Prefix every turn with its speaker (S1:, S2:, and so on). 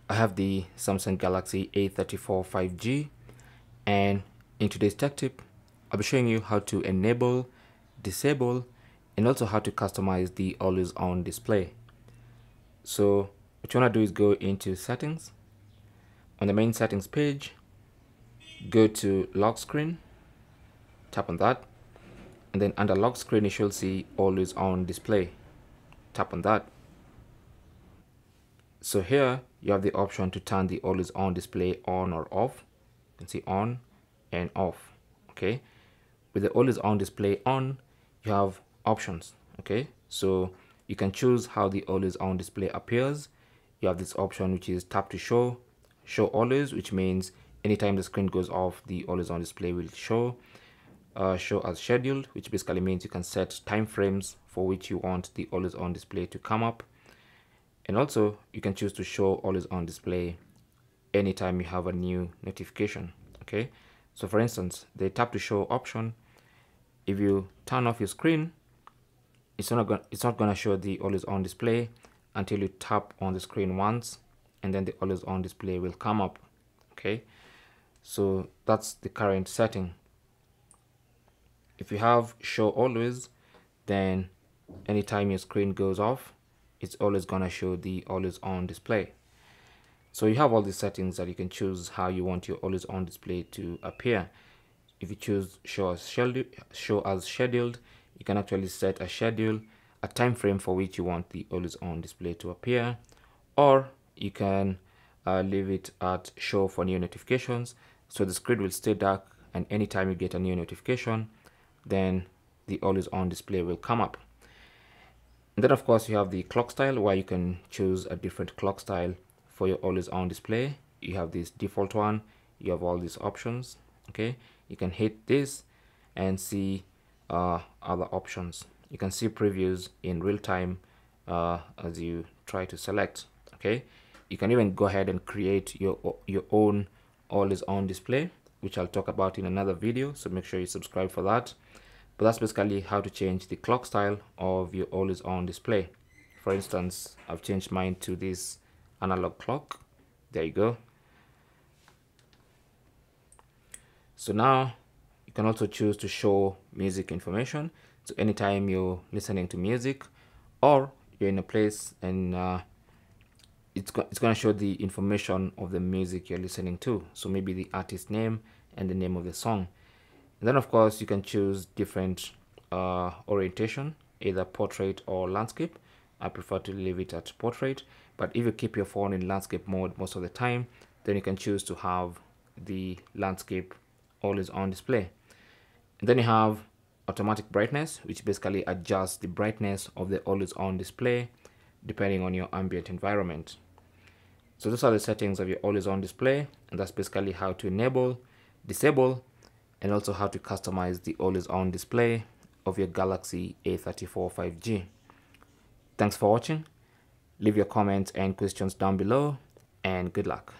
S1: I have the Samsung Galaxy A34 5G, and in today's tech tip, I'll be showing you how to enable, disable, and also how to customize the always on display. So what you want to do is go into settings. On the main settings page, go to lock screen, tap on that, and then under lock screen you should see always on display. Tap on that. So here you have the option to turn the always on display on or off. You can see on and off. Okay, with the always on display on, you have options. Okay, so you can choose how the always on display appears. You have this option which is tap to show always, which means anytime the screen goes off, the always on display will show. Show as scheduled, which basically means you can set time frames for which you want the always on display to come up. And also you can choose to show always on display anytime you have a new notification. Okay, so for instance, the tap to show option, if you turn off your screen, it's not going to show the always on display until you tap on the screen once, and then the always on display will come up. Okay, so that's the current setting. If you have show always, then anytime your screen goes off, it's always gonna show the always on display. So you have all these settings that you can choose how you want your always on display to appear. If you choose show as scheduled, you can actually set a schedule, a time frame for which you want the always on display to appear, or you can leave it at show for new notifications, so the screen will stay dark, and anytime you get a new notification, then the always on display will come up. And then of course you have the clock style, where you can choose a different clock style for your always on display. You have this default one, you have all these options. Okay, you can hit this and see other options. You can see previews in real time as you try to select. Okay, you can even go ahead and create your own always on display, which I'll talk about in another video, so make sure you subscribe for that. But that's basically how to change the clock style of your always on display. For instance, I've changed mine to this analog clock. There you go. So now you can also choose to show music information. So anytime you're listening to music, or you're in a place and it's going to show the information of the music you're listening to. So maybe the artist name and the name of the song. And then of course you can choose different orientation, either portrait or landscape. I prefer to leave it at portrait, but if you keep your phone in landscape mode most of the time, then you can choose to have the landscape always on display. And then you have automatic brightness, which basically adjusts the brightness of the always on display depending on your ambient environment. So those are the settings of your always on display, and that's basically how to enable, disable, and also how to customize the always on display of your Galaxy A34 5G. Thanks for watching. Leave your comments and questions down below, and good luck.